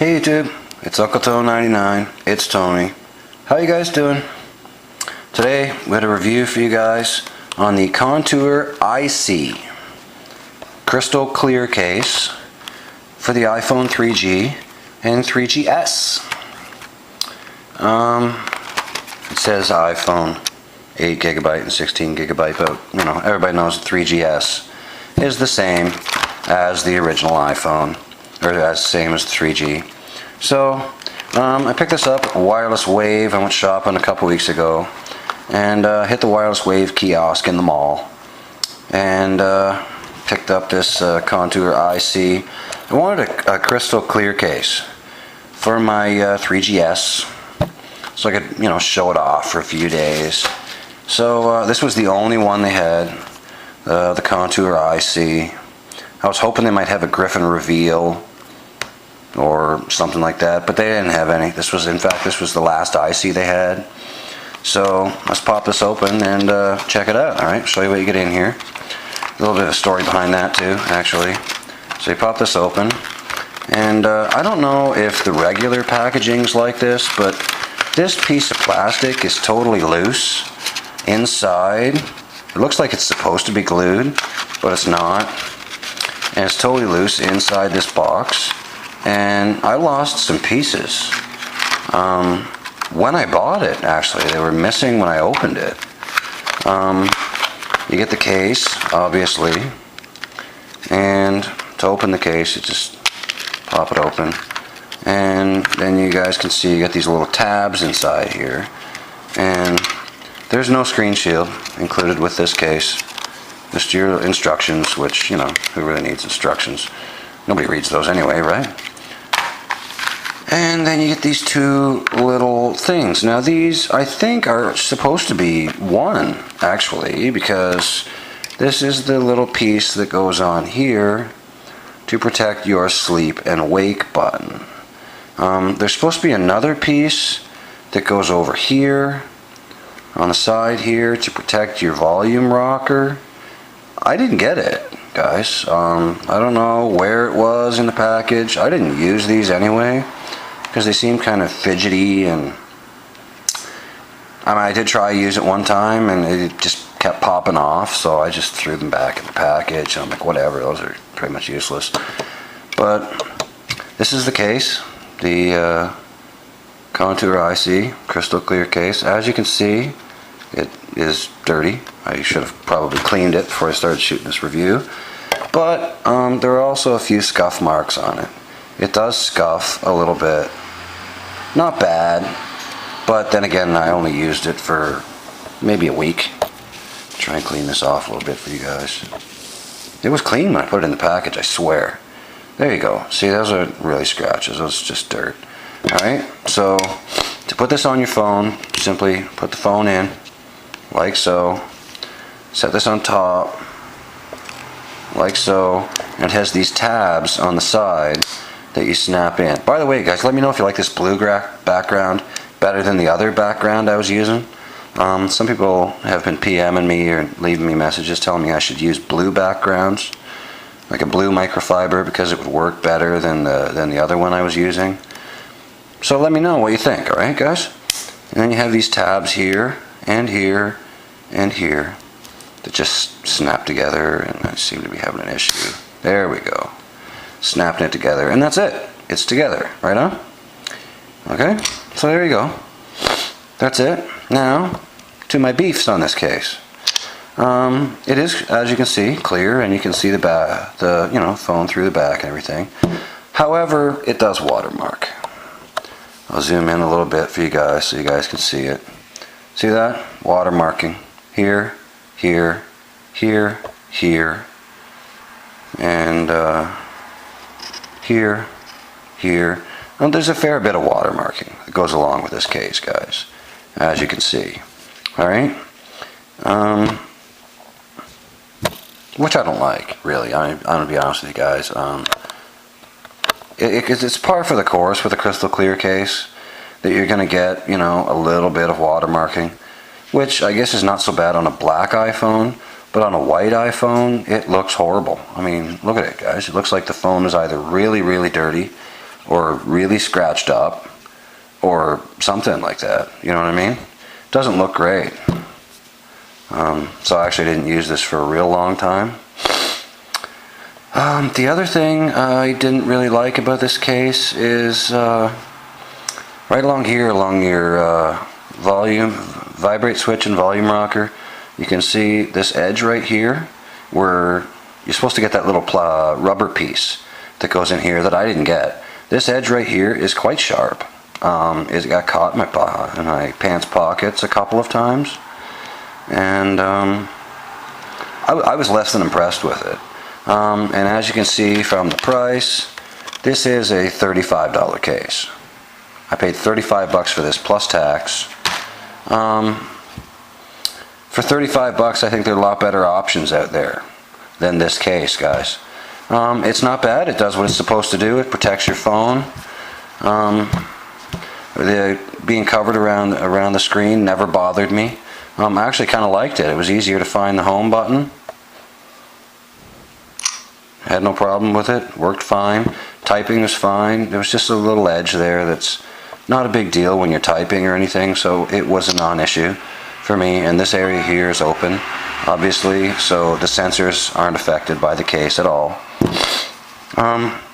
Hey YouTube, it's Uncle Tone 99. It's Tony. How you guys doing? Today we had a review for you guys on the Contour iSee crystal clear case for the iPhone 3G and 3GS. It says iPhone 8GB and 16GB, but you know, everybody knows the 3GS is the same as the original iPhone, or as same as the 3G. So I picked this up, Wireless Wave. I went shopping a couple weeks ago and hit the Wireless Wave kiosk in the mall and picked up this Contour iSee. I wanted a crystal clear case for my 3GS so I could, you know, show it off for a few days. So this was the only one they had, the Contour iSee. I was hoping they might have a Griffin reveal or something like that, but they didn't have any. This was, in fact, this was the last iSee they had. So let's pop this open and check it out. Alright, show you what you get in here. A little bit of a story behind that too, actually. So you pop this open, and I don't know if the regular packaging's like this, but this piece of plastic is totally loose inside. It looks like it's supposed to be glued, but it's not. And it's totally loose inside this box. And I lost some pieces. When I bought it, actually, they were missing when I opened it. You get the case, obviously. And to open the case, you just pop it open. And then you guys can see you got these little tabs inside here. And there's no screen shield included with this case. Just your instructions, which, you know, who really needs instructions? Nobody reads those anyway, right? And then you get these two little things. Now these, I think, are supposed to be one, actually, because this is the little piece that goes on here to protect your sleep and wake button. There's supposed to be another piece that goes over here on the side here to protect your volume rocker. I didn't get it, guys. I don't know where it was in the package. I didn't use these anyway because they seem kind of fidgety, and I mean, I did try to use it one time and it just kept popping off, so I just threw them back in the package. I'm like, whatever, those are pretty much useless. But this is the case, the Contour iSee crystal clear case. As you can see, it is dirty. I should have probably cleaned it before I started shooting this review. But there are also a few scuff marks on it. It does scuff a little bit. Not bad, but then again, I only used it for maybe a week. Try and clean this off a little bit for you guys. It was clean when I put it in the package, I swear. There you go. See, those are really scratches. Those are just dirt. Alright, so to put this on your phone, simply put the phone in, like so. Set this on top, like so. And it has these tabs on the side that you snap in. By the way, guys, let me know if you like this blue background better than the other background I was using. Some people have been PMing me or leaving me messages telling me I should use blue backgrounds, like a blue microfiber, because it would work better than the other one I was using. So let me know what you think, alright guys? And then you have these tabs here, and here, and here, that just snap together, and I seem to be having an issue. There we go. Snapping it together, and that's it. It's together, right on? Okay, so there you go. That's it. Now, to my beefs on this case. It is, as you can see, clear, and you can see the you know, phone through the back and everything. However, it does watermark. I'll zoom in a little bit for you guys so you guys can see it. See that? Watermarking. Here, here, here, here, and here, here. And there's a fair bit of watermarking that goes along with this case, guys, as you can see. Alright? Which I don't like, really. I'm going to be honest with you guys. It's par for the course with a crystal clear case that you're going to get, you know, a little bit of watermarking, which I guess is not so bad on a black iPhone, but on a white iPhone, it looks horrible. I mean, look at it, guys. It looks like the phone is either really, really dirty, or really scratched up or something like that. You know what I mean? Doesn't look great. So I actually didn't use this for a real long time. The other thing I didn't really like about this case is right along here, along your volume, vibrate switch and volume rocker, you can see this edge right here where you're supposed to get that little rubber piece that goes in here that I didn't get. This edge right here is quite sharp. It got caught in my pants pockets a couple of times, and I was less than impressed with it. And as you can see from the price, this is a $35 case. I paid $35 for this plus tax. For $35, I think there are a lot better options out there than this case, guys. It's not bad. It does what it's supposed to do. It protects your phone. Being covered around the screen never bothered me. I actually kind of liked it. It was easier to find the home button. Had no problem with it. Worked fine. Typing was fine. There was just a little edge there that's not a big deal when you're typing or anything, so it was a non-issue for me. And this area here is open, obviously, so the sensors aren't affected by the case at all.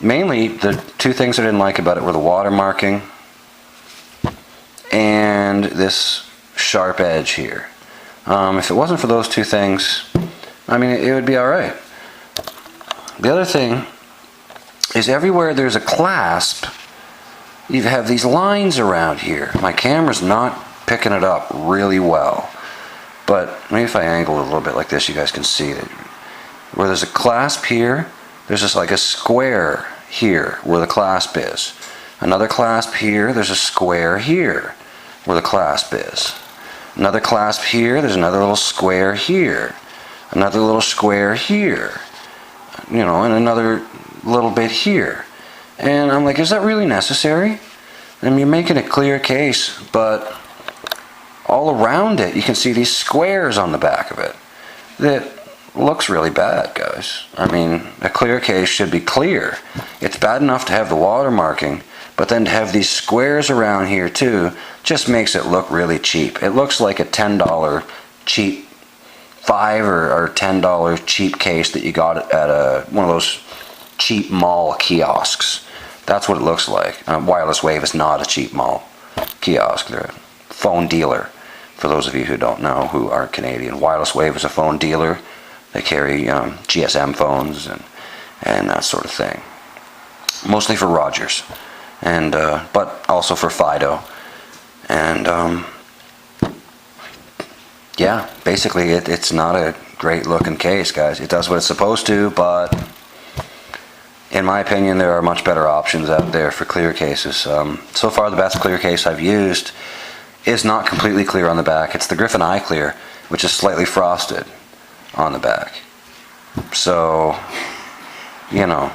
Mainly, the two things I didn't like about it were the watermarking and this sharp edge here. If it wasn't for those two things, I mean, it would be alright. The other thing is everywhere there's a clasp, you have these lines around here. My camera's not picking it up really well, but maybe if I angle it a little bit like this, you guys can see it. Where there's a clasp here, there's just like a square here where the clasp is. Another clasp here, there's a square here where the clasp is. Another clasp here, there's another little square here. Another little square here. You know, and another little bit here. And I'm like, is that really necessary? I mean, you're making a clear case, but all around it, you can see these squares on the back of it. That looks really bad, guys. I mean, a clear case should be clear. It's bad enough to have the watermarking, but then to have these squares around here too, just makes it look really cheap. It looks like a $10 cheap, $5 or $10 cheap case that you got at one of those cheap mall kiosks. That's what it looks like. Wireless Wave is not a cheap mall kiosk. They're a phone dealer. For those of you who don't know, who aren't Canadian, Wireless Wave is a phone dealer. They carry GSM phones and that sort of thing. Mostly for Rogers, and but also for Fido. And yeah, basically it's not a great looking case, guys. It does what it's supposed to, but in my opinion, there are much better options out there for clear cases. So far, the best clear case I've used is not completely clear on the back. It's the Griffin iClear, which is slightly frosted on the back. So, you know,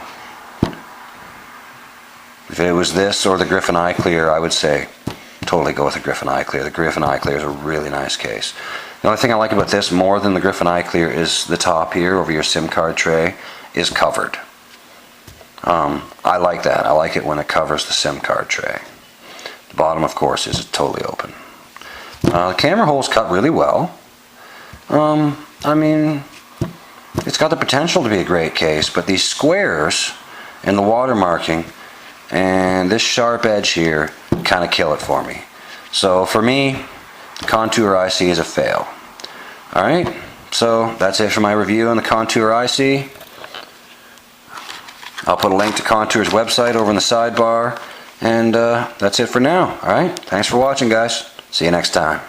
if it was this or the Griffin iClear, I would say totally go with the Griffin iClear. The Griffin iClear is a really nice case. The only thing I like about this more than the Griffin iClear is the top here over your SIM card tray is covered. I like that. I like it when it covers the SIM card tray. The bottom, of course, is totally open. The camera hole's cut really well. I mean, it's got the potential to be a great case, but these squares and the watermarking and this sharp edge here kind of kill it for me. So for me, Contour iSee is a fail. Alright, so that's it for my review on the Contour iSee. I'll put a link to Contour's website over in the sidebar, and that's it for now. Alright, thanks for watching, guys. See you next time.